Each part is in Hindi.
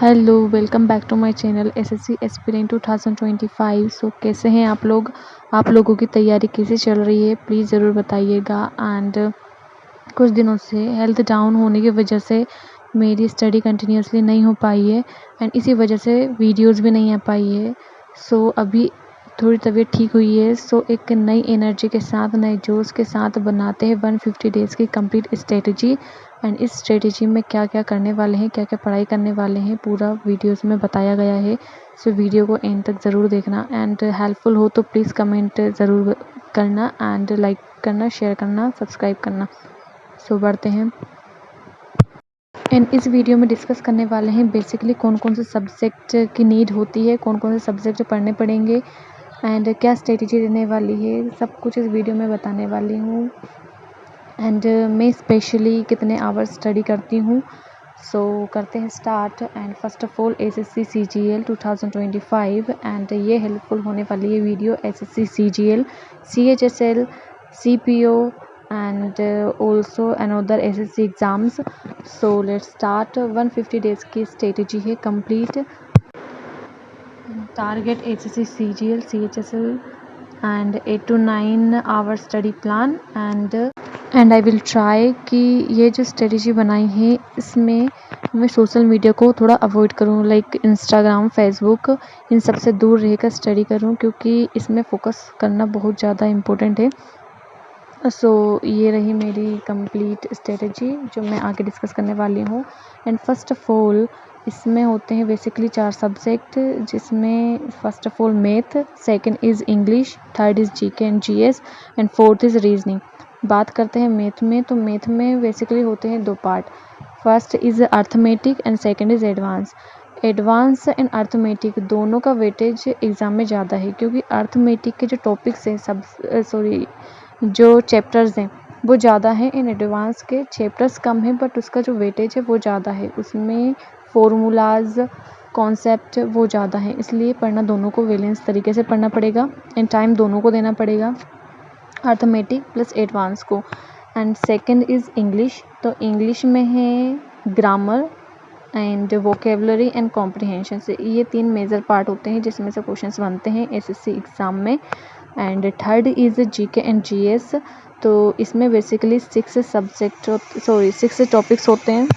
Hello, welcome back to my channel SSC aspirant 2025। So कैसे हैं आप लोग? आप लोगों की तैयारी कैसे चल रही है, प्लीज़ ज़रूर बताइएगा। एंड कुछ दिनों से हेल्थ डाउन होने की वजह से मेरी स्टडी कंटिन्यूसली नहीं हो पाई है एंड इसी वजह से वीडियोस भी नहीं आ पाई है। सो अभी थोड़ी तबीयत ठीक हुई है। सो एक नई एनर्जी के साथ, नए जोश के साथ बनाते हैं 150 डेज़ की कंप्लीट स्ट्रेटजी। एंड इस स्ट्रेटजी में क्या क्या करने वाले हैं, क्या क्या पढ़ाई करने वाले हैं, पूरा वीडियोस में बताया गया है। सो वीडियो को एंड तक ज़रूर देखना एंड हेल्पफुल हो तो प्लीज़ कमेंट ज़रूर करना एंड लाइक करना, शेयर करना, सब्सक्राइब करना। सो बढ़ते हैं एंड इस वीडियो में डिस्कस करने वाले हैं बेसिकली कौन कौन से सब्जेक्ट की नीड होती है, कौन कौन से सब्जेक्ट पढ़ने पड़ेंगे एंड क्या स्ट्रेटजी रहने वाली है, सब कुछ इस वीडियो में बताने वाली हूँ। एंड मैं स्पेशली कितने आवर्स स्टडी करती हूँ। सो करते हैं start. And first of all SSC CGL 2025 and ये हेल्पफुल होने वाली है video SSC CGL, CHSL, CPO and also another SSC exams. So let's start. 150 days की strategy है complete. Target HSC CGL CHSL and 8 to 9 hour study plan and I will try कि ये जो strategy बनाई है इसमें मैं सोशल मीडिया को थोड़ा अवॉइड करूँ, लाइक इंस्टाग्राम, फेसबुक, इन सब से दूर रहकर स्टडी करूँ क्योंकि इसमें फ़ोकस करना बहुत ज़्यादा इम्पोर्टेंट है। सो ये रही मेरी कंप्लीट स्ट्रेटजी जो मैं आगे डिस्कस करने वाली हूँ। एंड फर्स्ट ऑफ ऑल इसमें होते हैं बेसिकली 4 सब्जेक्ट, जिसमें first of all math, second is English, third is GK and GS and fourth is reasoning. बात करते हैं मैथ में, तो मैथ में बेसिकली होते हैं 2 part. First is arithmetic and second is advance. Advance and arithmetic दोनों का वेटेज एग्ज़ाम में ज़्यादा है क्योंकि अर्थमेटिक के जो टॉपिक्स हैं जो चैप्टर्स हैं वो ज़्यादा हैं। इन एडवांस के चैप्टर्स कम हैं बट उसका जो वेटेज है वो ज़्यादा है, उसमें फॉर्मूलाज, कॉन्सेप्ट वो ज़्यादा हैं, इसलिए पढ़ना दोनों को बैलेंस तरीके से पढ़ना पड़ेगा एंड टाइम दोनों को देना पड़ेगा, अर्थमेटिक प्लस एडवांस को। एंड सेकंड इज़ इंग्लिश, तो इंग्लिश में है grammar and vocabulary and comprehension से, ये 3 मेजर पार्ट होते हैं जिसमें से क्वेश्चंस बनते हैं एसएससी एग्ज़ाम में। And third is GK and GS, तो इसमें बेसिकली 6 टॉपिक्स होते हैं।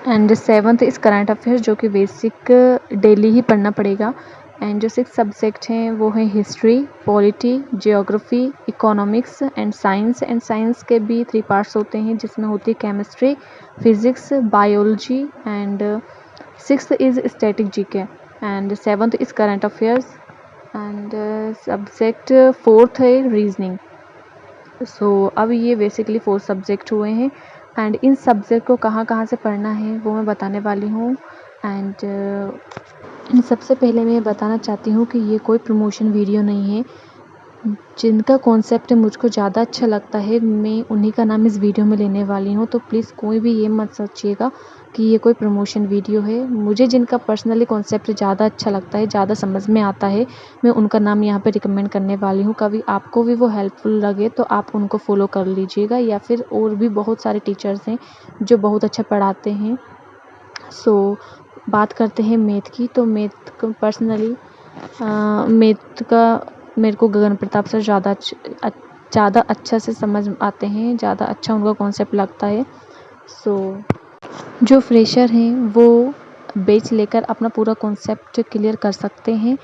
And 7th is current affairs जो कि बेसिक डेली ही पढ़ना पड़ेगा। एंड जो 6 सब्जेक्ट हैं वो हैं history, polity, geography, economics and science. And science के भी 3 पार्ट्स होते हैं जिसमें होती है chemistry, physics, biology and 6th is static GK and 7th is current affairs and subject 4th है रीजनिंग। सो अब ये बेसिकली 4 सब्जेक्ट हुए हैं एंड इन सब्जेक्ट को कहाँ कहाँ से पढ़ना है वो मैं बताने वाली हूँ। एंड सबसे पहले मैं बताना चाहती हूँ कि ये कोई प्रमोशन वीडियो नहीं है। जिनका कॉन्सेप्ट मुझको ज़्यादा अच्छा लगता है मैं उन्हीं का नाम इस वीडियो में लेने वाली हूँ, तो प्लीज़ कोई भी ये मत सोचिएगा कि ये कोई प्रमोशन वीडियो है। मुझे जिनका पर्सनली कॉन्सेप्ट ज़्यादा अच्छा लगता है, ज़्यादा समझ में आता है, मैं उनका नाम यहाँ पे रिकमेंड करने वाली हूँ। कभी आपको भी वो हेल्पफुल लगे तो आप उनको फॉलो कर लीजिएगा, या फिर और भी बहुत सारे टीचर्स हैं जो बहुत अच्छा पढ़ाते हैं। सो बात करते हैं मैथ की, तो मैथ को पर्सनली मैथ का मेरे को गगन प्रताप सर ज़्यादा अच्छा से समझ आते हैं, ज़्यादा अच्छा उनका कॉन्सेप्ट लगता है। सो जो फ्रेशर हैं वो बैच लेकर अपना पूरा कॉन्सेप्ट क्लियर कर सकते हैं,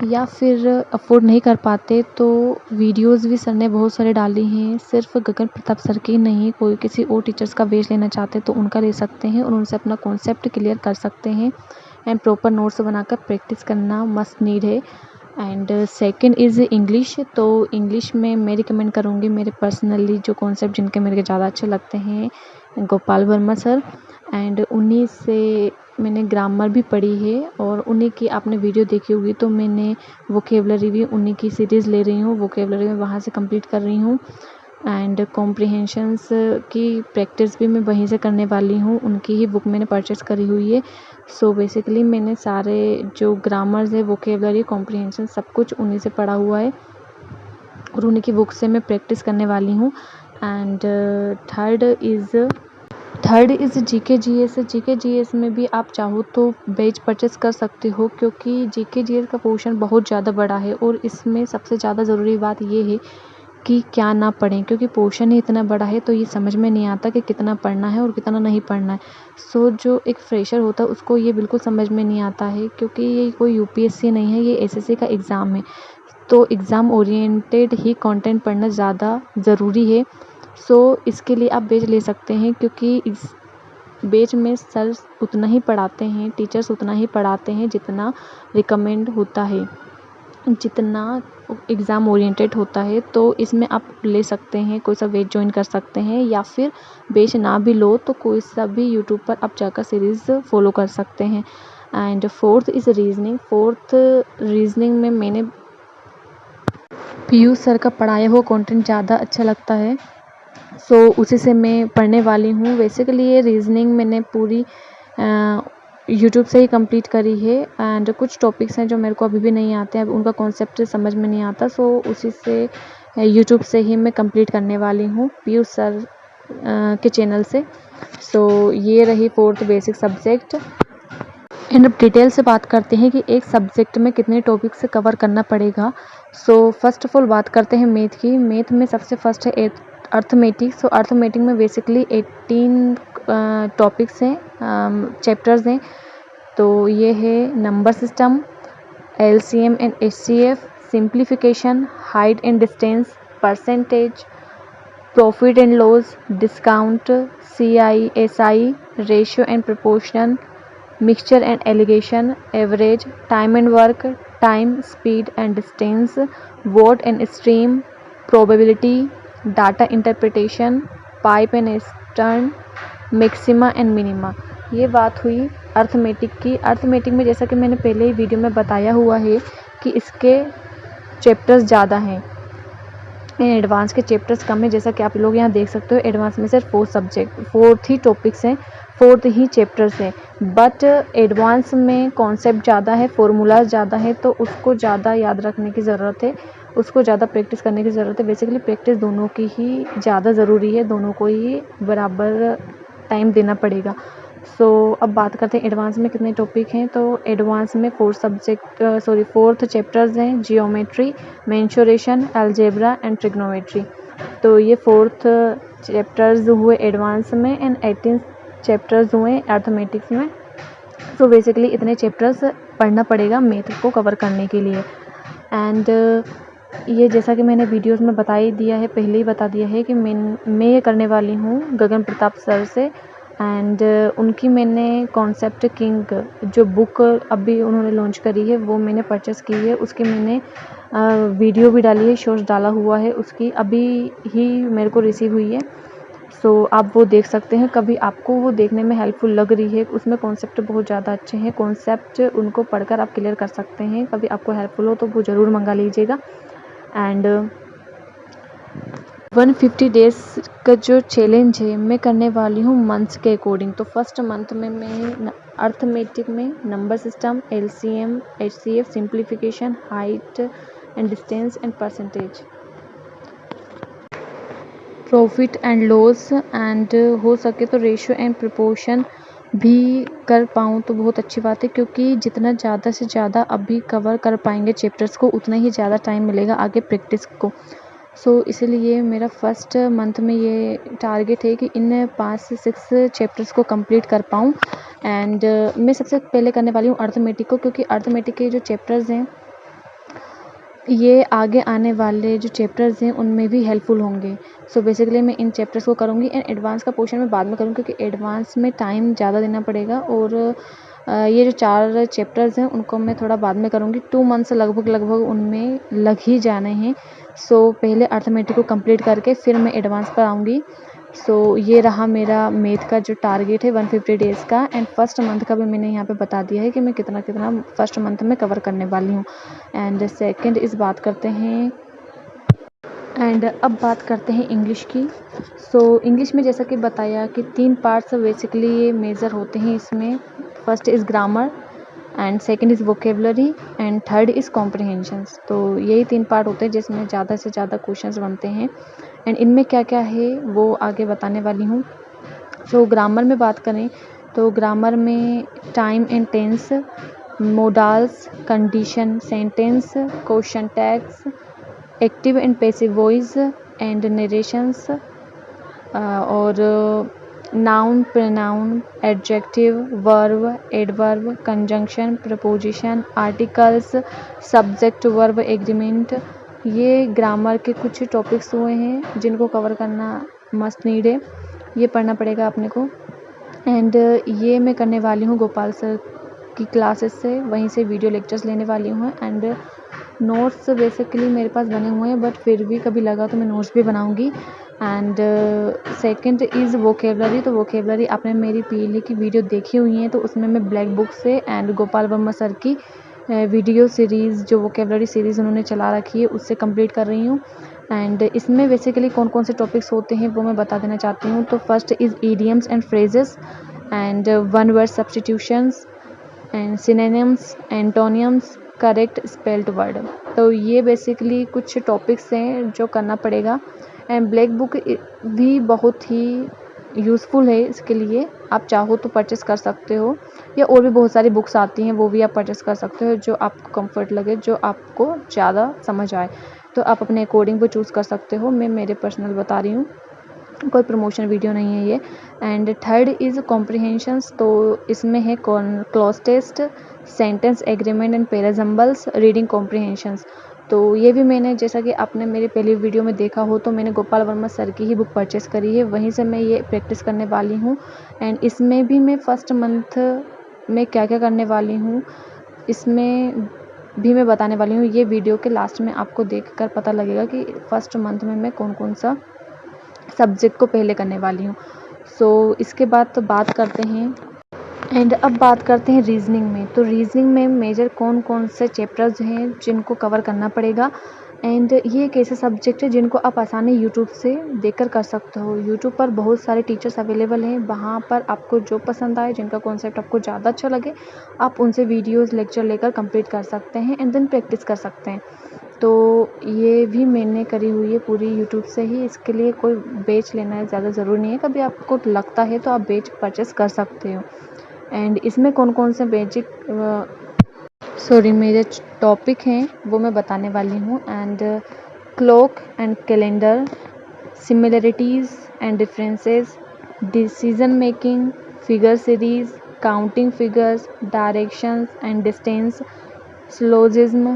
या फिर अफोर्ड नहीं कर पाते तो वीडियोस भी सर ने बहुत सारे डाले हैं, सिर्फ गगन प्रताप सर के ही नहीं, कोई किसी और टीचर्स का बैच लेना चाहते तो उनका ले सकते हैं और उनसे अपना कॉन्सेप्ट क्लियर कर सकते हैं। एंड प्रॉपर नोट्स बनाकर प्रैक्टिस करना मस्ट नीड है। एंड सेकंड इज़ इंग्लिश, तो इंग्लिश में मैं रिकमेंड करूँगी मेरे पर्सनली जो कॉन्सेप्ट जिनके मेरे को ज़्यादा अच्छे लगते हैं, गोपाल वर्मा सर। एंड उन्हीं से मैंने ग्रामर भी पढ़ी है और उन्हीं की आपने वीडियो देखी होगी, तो मैंने वोकेबलरी भी उन्हीं की सीरीज़ ले रही हूँ, वोकेबलरी में वहाँ से कंप्लीट कर रही हूँ। एंड कॉम्प्रिहेंशंस की प्रैक्टिस भी मैं वहीं से करने वाली हूँ, उनकी ही बुक मैंने परचेज़ करी हुई है। सो बेसिकली मैंने सारे जो ग्रामर्स है, वोकेबलरी, कॉम्प्रिहेंशन सब कुछ उन्हीं से पढ़ा हुआ है और उन्हीं की बुक से मैं प्रैक्टिस करने वाली हूँ। And third is third is GK GS. GK GS में भी आप चाहो तो बैच परचेस कर सकते हो, क्योंकि जीके जीएस का पोर्शन बहुत ज़्यादा बड़ा है और इसमें सबसे ज़्यादा ज़रूरी बात ये है कि क्या ना पढ़ें, क्योंकि पोर्शन ही इतना बड़ा है तो ये समझ में नहीं आता कि कितना पढ़ना है और कितना नहीं पढ़ना है। सो जो एक फ्रेशर होता है उसको ये बिल्कुल समझ में नहीं आता है, क्योंकि ये कोई यूपीएससी नहीं है, ये एसएससी का एग्ज़ाम है। तो एग्ज़ाम ओरिएंटेड ही कंटेंट पढ़ना ज़्यादा ज़रूरी है। सो इसके लिए आप बैच ले सकते हैं, क्योंकि इस बैच में सर उतना ही पढ़ाते हैं, टीचर्स उतना ही पढ़ाते हैं जितना रिकमेंड होता है, जितना एग्ज़ाम ओरिएंटेड होता है। तो इसमें आप ले सकते हैं, कोई सा बैच ज्वाइन कर सकते हैं, या फिर बैच ना भी लो तो कोई सा भी यूट्यूब पर आप जाकर सीरीज़ फॉलो कर सकते हैं। And fourth is reasoning. Fourth reasoning में मैंने पीयूष सर का पढ़ाया हुआ कंटेंट ज़्यादा अच्छा लगता है, सो उसी से मैं पढ़ने वाली हूँ। बेसिकली ये रीजनिंग मैंने पूरी यूट्यूब से ही कंप्लीट करी है, एंड कुछ टॉपिक्स हैं जो मेरे को अभी भी नहीं आते हैं, उनका कॉन्सेप्ट समझ में नहीं आता, सो उसी से यूट्यूब से ही मैं कंप्लीट करने वाली हूँ पीयूष सर के चैनल से। सो ये रही फोर्थ बेसिक सब्जेक्ट। एंड अब डिटेल से बात करते हैं कि एक सब्जेक्ट में कितने टॉपिक से कवर करना पड़ेगा। सो फर्स्ट ऑफ ऑल बात करते हैं मैथ की। मैथ में सबसे फर्स्ट है अर्थमेटिक। सो अर्थमेटिक में बेसिकली 18 टॉपिक्स हैं, चैप्टर्स हैं। तो ये है number system, LCM and HCF, simplification, height and distance, percentage, profit and loss, discount, CI SI, ratio and proportion, mixture and allegation, average, time and work, time, speed and distance, what and stream, probability, data interpretation, pipe and stern, maxima and minima. ये बात हुई अर्थमेटिक की। अर्थमेटिक में जैसा कि मैंने पहले ही वीडियो में बताया हुआ है कि इसके चैप्टर्स ज़्यादा हैं, एडवांस के चैप्टर्स कम है। जैसा कि आप लोग यहाँ देख सकते हो, एडवांस में सिर्फ 4 ही टॉपिक्स हैं, 4 ही चैप्टर्स हैं, बट एडवांस में कॉन्सेप्ट ज़्यादा है, फॉर्मूलाज ज़्यादा है, तो उसको ज़्यादा याद रखने की ज़रूरत है, उसको ज़्यादा प्रैक्टिस करने की ज़रूरत है। बेसिकली प्रैक्टिस दोनों की ही ज़्यादा ज़रूरी है, दोनों को ही बराबर टाइम देना पड़ेगा। सो अब बात करते हैं एडवांस में कितने टॉपिक हैं। तो एडवांस में 4 चैप्टर्स हैं, geometry, mensuration, algebra and trigonometry. तो ये 4 चैप्टर्स हुए एडवांस में, एंड 18 चैप्टर्स हुए अर्थमेटिक्स में। सो बेसिकली इतने चैप्टर्स पढ़ना पड़ेगा मैथ को कवर करने के लिए। एंड ये जैसा कि मैंने वीडियोस में बता ही दिया है, पहले ही बता दिया है कि मैं ये करने वाली हूँ गगन प्रताप सर से। एंड उनकी मैंने कॉन्सेप्ट किंग जो बुक अभी उन्होंने लॉन्च करी है वो मैंने परचेस की है, उसकी मैंने वीडियो भी डाली है, शॉर्ट्स डाला हुआ है, उसकी अभी ही मेरे को रिसीव हुई है। सो आप वो देख सकते हैं, कभी आपको वो देखने में हेल्पफुल लग रही है, उसमें कॉन्सेप्ट बहुत ज़्यादा अच्छे हैं, कॉन्सेप्ट उनको पढ़कर आप क्लियर कर सकते हैं। कभी आपको हेल्पफुल हो तो वो ज़रूर मंगा लीजिएगा। एंड 150 डेज़ का जो चैलेंज है मैं करने वाली हूँ मंथ्स के अकॉर्डिंग। तो फर्स्ट मंथ में मैं अर्थमेटिक में number system, LCM, HCF, simplification, height and distance and percentage, profit and loss, and हो सके तो रेशियो एंड प्रोपोर्शन भी कर पाऊँ तो बहुत अच्छी बात है, क्योंकि जितना ज़्यादा से ज़्यादा अभी कवर कर पाएंगे चैप्टर्स को उतना ही ज़्यादा टाइम मिलेगा आगे प्रैक्टिस को। सो इसीलिए मेरा फर्स्ट मंथ में ये टारगेट है कि इन 5 से 6 चैप्टर्स को कंप्लीट कर पाऊँ। एंड मैं सबसे पहले करने वाली हूँ अर्थमेटिक को, क्योंकि अर्थमेटिक के जो चैप्टर्स हैं ये आगे आने वाले जो चैप्टर्स हैं उनमें भी हेल्पफुल होंगे। सो बेसिकली मैं इन चैप्टर्स को करूँगी, एंड एडवांस का पोर्शन मैं बाद में करूँगी, क्योंकि एडवांस में टाइम ज़्यादा देना पड़ेगा, और ये जो 4 चैप्टर्स हैं उनको मैं थोड़ा बाद में करूँगी। 2 मंथ्स लगभग उनमें लग ही जाने हैं। सो पहले अर्थमेटिक को कंप्लीट करके फिर मैं एडवांस पर आऊँगी। सो ये रहा मेरा मैथ का जो टारगेट है 150 डेज़ का। एंड फर्स्ट मंथ का भी मैंने यहाँ पे बता दिया है कि मैं कितना फर्स्ट मंथ में कवर करने वाली हूँ। एंड सेकंड इस बात करते हैं, एंड अब बात करते हैं इंग्लिश की। सो इंग्लिश में जैसा कि बताया कि 3 पार्ट्स बेसिकली ये मेजर होते हैं इसमें। First is grammar, and second is vocabulary, and third is comprehensions. तो यही 3 पार्ट होते हैं जिसमें ज़्यादा से ज़्यादा क्वेश्चंस बनते हैं। एंड इनमें क्या क्या है वो आगे बताने वाली हूँ। सो ग्रामर में बात करें तो ग्रामर में time and tense, modals, condition, sentence, question tags, active and passive voice and narrations, और noun, pronoun, adjective, verb, adverb, conjunction, preposition, articles, subject verb agreement. ये ग्रामर के कुछ टॉपिक्स हुए हैं जिनको कवर करना मस्ट नीड है, ये पढ़ना पड़ेगा अपने को। एंड ये मैं करने वाली हूँ गोपाल सर की क्लासेस से, वहीं से वीडियो लेक्चर्स लेने वाली हूँ। एंड नोट्स बेसिकली मेरे पास बने हुए हैं, बट फिर भी कभी लगा तो मैं नोट्स भी बनाऊंगी। And second is vocabulary. तो वोकेबलरी आपने मेरी पहले की वीडियो देखी हुई है, तो उसमें मैं ब्लैक बुक से एंड गोपाल वर्मा सर की वीडियो सीरीज़, जो वोकेबलरी सीरीज़ उन्होंने चला रखी है, उससे कंप्लीट कर रही हूँ। एंड इसमें बेसिकली कौन कौन से टॉपिक्स होते हैं वो मैं बता देना चाहती हूँ। तो first is idioms and phrases and one word substitutions and synonyms, एंटोनियम्स, correct spelled word. तो ये बेसिकली कुछ टॉपिक्स हैं जो करना पड़ेगा। एंड ब्लैक बुक भी बहुत ही यूज़फुल है इसके लिए, आप चाहो तो परचेस कर सकते हो, या और भी बहुत सारी बुक्स आती हैं वो भी आप परचेस कर सकते हो, जो आपको कंफर्ट लगे, जो आपको ज़्यादा समझ आए, तो आप अपने अकॉर्डिंग वो चूज़ कर सकते हो। मैं मेरे पर्सनल बता रही हूँ, कोई प्रमोशन वीडियो नहीं है ये। And third is comprehensions. तो इसमें है cloze test, sentence agreement and parajumbles, reading comprehensions. तो ये भी मैंने, जैसा कि आपने मेरी पहली वीडियो में देखा हो, तो मैंने गोपाल वर्मा सर की ही बुक परचेस करी है, वहीं से मैं ये प्रैक्टिस करने वाली हूँ। एंड इसमें भी मैं फर्स्ट मंथ में क्या क्या करने वाली हूँ, इसमें भी मैं बताने वाली हूँ। ये वीडियो के लास्ट में आपको देखकर पता लगेगा कि फर्स्ट मंथ में मैं कौन कौन सा सब्जेक्ट को पहले करने वाली हूँ। सो इसके बाद तो बात करते हैं, एंड अब बात करते हैं रीजनिंग में। तो रीजनिंग में मेजर कौन कौन से चैप्टर्स हैं जिनको कवर करना पड़ेगा। एंड ये एक ऐसा सब्जेक्ट है जिनको आप आसानी यूट्यूब से देखकर कर सकते हो। यूट्यूब पर बहुत सारे टीचर्स अवेलेबल हैं, वहाँ पर आपको जो पसंद आए, जिनका कॉन्सेप्ट आपको ज़्यादा अच्छा लगे, आप उनसे वीडियोस लेक्चर लेकर कंप्लीट कर सकते हैं एंड देन प्रैक्टिस कर सकते हैं। तो ये भी मैंने करी हुई है पूरी यूट्यूब से ही, इसके लिए कोई बैच लेना है ज़्यादा ज़रूरी नहीं है, कभी आपको लगता है तो आप बैच परचेस कर सकते हो। एंड इसमें कौन कौन से मेरे टॉपिक हैं वो मैं बताने वाली हूँ। And clock and calendar, similarities and differences, decision making, figure series, counting figures, directions and distance, syllogism,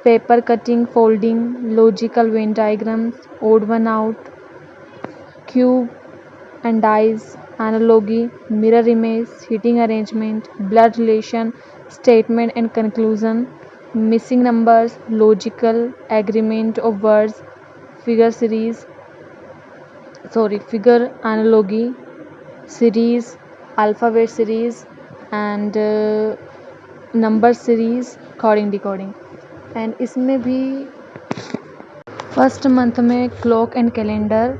paper cutting, folding, logical Venn diagrams, odd one out, cube and dice, analogy, mirror image, seating arrangement, blood relation, statement and conclusion, missing numbers, logical agreement of words, figure series, figure analogy, series, alphabet series, and number series, coding decoding। And इसमें भी फर्स्ट मंथ में clock and calendar,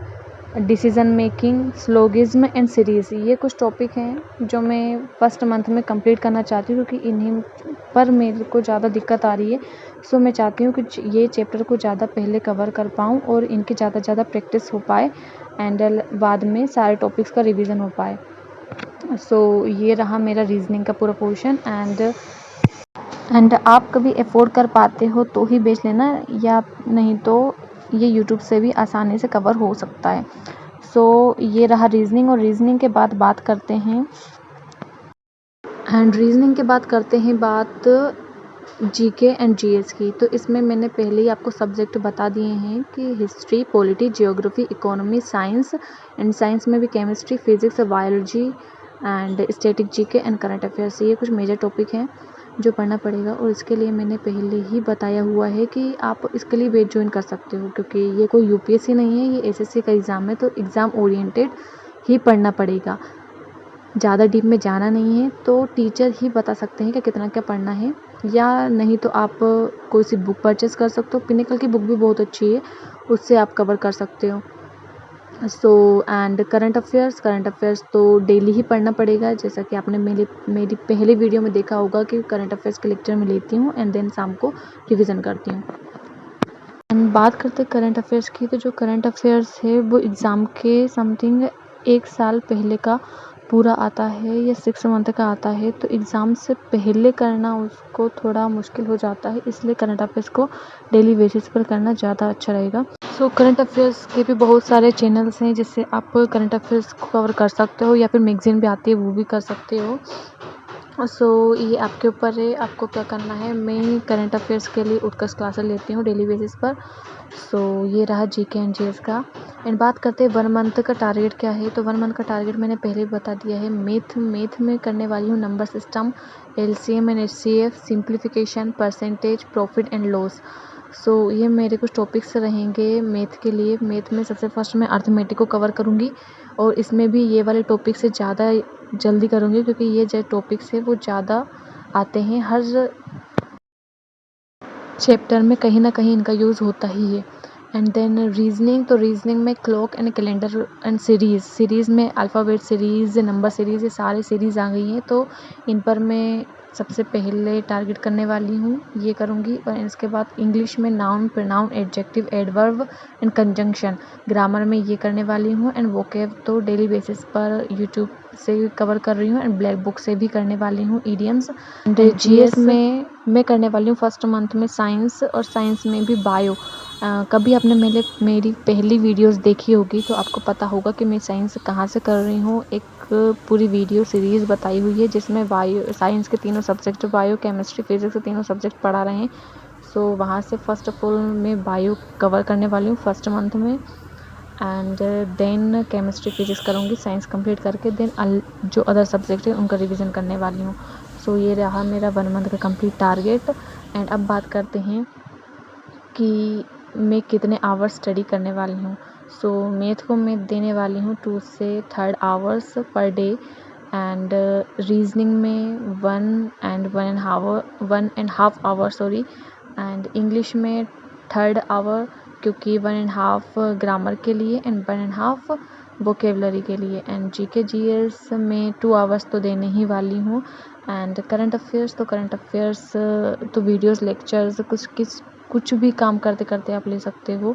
decision making, syllogism and series, ये कुछ टॉपिक हैं जो मैं फर्स्ट मंथ में कंप्लीट करना चाहती हूँ, क्योंकि इन्हीं पर मेरे को ज़्यादा दिक्कत आ रही है। सो मैं चाहती हूँ कि ये चैप्टर को ज़्यादा पहले कवर कर पाऊँ और इनकी ज़्यादा प्रैक्टिस हो पाए, एंड बाद में सारे टॉपिक्स का रिवीजन हो पाए। सो ये रहा मेरा रीजनिंग का पूरा पोर्शन। एंड आप कभी अफोर्ड कर पाते हो तो ही बेच लेना, या नहीं तो ये यूट्यूब से भी आसानी से कवर हो सकता है। सो ये रहा रीजनिंग। और रीजनिंग के बाद बात करते हैं बात जीके एंड जीएस की। तो इसमें मैंने पहले ही आपको सब्जेक्ट बता दिए हैं कि history, polity, geography, economy, science, and science में भी chemistry, physics, biology and static GK and current affairs, ये कुछ मेजर टॉपिक हैं जो पढ़ना पड़ेगा। और इसके लिए मैंने पहले ही बताया हुआ है कि आप इसके लिए बैच ज्वाइन कर सकते हो, क्योंकि ये कोई यूपीएससी नहीं है, ये एसएससी का एग्ज़ाम है, तो एग्ज़ाम ओरिएंटेड ही पढ़ना पड़ेगा, ज़्यादा डीप में जाना नहीं है। तो टीचर ही बता सकते हैं कि कितना क्या पढ़ना है, या नहीं तो आप कोई सी बुक परचेस कर सकते हो। पिनिकल की बुक भी बहुत अच्छी है, उससे आप कवर कर सकते हो। सो एंड करंट अफेयर्स तो डेली ही पढ़ना पड़ेगा, जैसा कि आपने मेरी पहले वीडियो में देखा होगा कि करंट अफेयर्स के लेक्चर में लेती हूँ एंड देन शाम को रिवीजन करती हूँ। एंड बात करते हैं करंट अफेयर्स की। तो जो करंट अफेयर्स है वो एग्ज़ाम के समथिंग 1 साल पहले का पूरा आता है या 6 मंथ का आता है, तो एग्ज़ाम से पहले करना उसको थोड़ा मुश्किल हो जाता है, इसलिए करंट अफेयर्स को डेली बेसिस पर करना ज़्यादा अच्छा रहेगा। सो करंट अफेयर्स के भी बहुत सारे चैनल्स हैं जिससे आप करंट अफेयर्स को कवर कर सकते हो, या फिर मैगज़ीन भी आती है वो भी कर सकते हो। सो ये आपके ऊपर है, आपको क्या करना है। मैं करंट अफेयर्स के लिए उत्कर्ष क्लासेस लेती हूँ डेली बेसिस पर। सो ये रहा जीके एंड जीएस का। एंड बात करते हैं 1 मंथ का टारगेट क्या है। तो 1 मंथ का टारगेट मैंने पहले ही बता दिया है। मैथ में करने वाली हूँ number system, LCM and HCF, simplification, percentage, profit and loss. So ये मेरे कुछ टॉपिक्स रहेंगे मैथ के लिए। मैथ में सबसे फर्स्ट मैं अर्थमेटिक को कवर करूँगी, और इसमें भी ये वाले टॉपिक से ज़्यादा जल्दी करूँगी क्योंकि ये जो टॉपिक्स है वो ज़्यादा आते हैं, हर चैप्टर में कहीं ना कहीं इनका यूज़ होता ही है। एंड देन रीजनिंग, तो रीजनिंग में clock and calendar and series में अल्फ़ाबेट सीरीज़, नंबर सीरीज़, ये सारी सीरीज़ आ गई हैं, तो इन पर मैं सबसे पहले टारगेट करने वाली हूँ, ये करूँगी। और इसके बाद इंग्लिश में noun, pronoun, adjective, adverb and conjunction, grammar में ये करने वाली हूँ। एंड वोकेब तो डेली बेसिस पर यूट्यूब से कवर कर रही हूँ, एंड ब्लैक बुक से भी करने वाली हूँ, ईडियम्स। एंड जीएस में मैं करने वाली हूँ फर्स्ट मंथ में साइंस, और साइंस में भी बायो। कभी आपने मेरी पहली वीडियोस देखी होगी तो आपको पता होगा कि मैं साइंस कहाँ से कर रही हूँ। एक पूरी वीडियो सीरीज़ बताई हुई है जिसमें बायो साइंस के तीनों सब्जेक्ट, बायो, केमिस्ट्री, फिजिक्स के तीनों सब्जेक्ट पढ़ा रहे हैं। सो वहाँ से फर्स्ट ऑफ ऑल मैं बायो कवर करने वाली हूँ फर्स्ट मंथ में, एंड देन केमिस्ट्री, फिजिक्स करूँगी साइंस कंप्लीट करके। देन जो अदर सब्जेक्ट है उनका रिवीजन करने वाली हूँ। सो ये रहा मेरा 1 मंथ का कंप्लीट टारगेट। एंड अब बात करते हैं कि मैं कितने आवर्स स्टडी करने वाली हूँ। सो मैथ को मैं देने वाली हूँ 2 से 3 hours per day, and reasoning में 1.5 आवर सॉरी, एंड इंग्लिश में 3 आवर, क्योंकि 1.5 ग्रामर के लिए एंड 1.5 वोकेबलरी के लिए। एंड जीके जीएस में 2 आवर्स तो देने ही वाली हूँ। एंड करंट अफेयर्स तो वीडियोस, लेक्चर्स, कुछ भी काम करते करते आप ले सकते हो।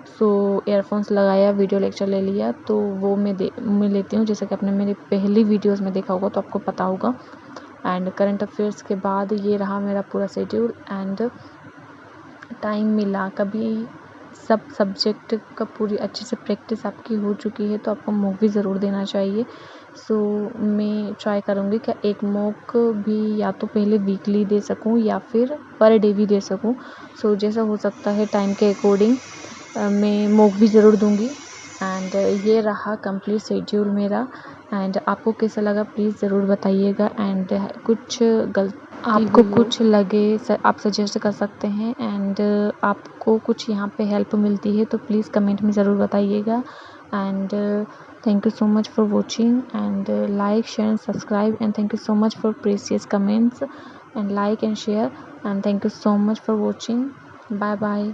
सो ईयरफोन्स लगाया, वीडियो लेक्चर ले लिया, तो वो मैं लेती हूँ, जैसे कि आपने मेरी पहली वीडियोस में देखा होगा तो आपको पता होगा। एंड करंट अफेयर्स के बाद ये रहा मेरा पूरा शेड्यूल। एंड टाइम मिला, कभी सब सब्जेक्ट का पूरी अच्छे से प्रैक्टिस आपकी हो चुकी है तो आपको मॉक भी ज़रूर देना चाहिए। सो मैं ट्राई करूँगी कि एक मॉक भी या तो पहले वीकली दे सकूँ या फिर पर डे भी दे सकूँ। सो जैसा हो सकता है टाइम के अकॉर्डिंग मैं मॉक भी ज़रूर दूँगी। एंड ये रहा कंप्लीट शेड्यूल मेरा। एंड आपको कैसा लगा प्लीज़ ज़रूर बताइएगा। एंड आपको कुछ लगे आप सजेस्ट कर सकते हैं। एंड आपको कुछ यहाँ पे हेल्प मिलती है तो प्लीज़ कमेंट में ज़रूर बताइएगा। And thank you so much for watching, and like, share and subscribe, and thank you so much for precious comments, and like and share, and thank you so much for watching. Bye bye.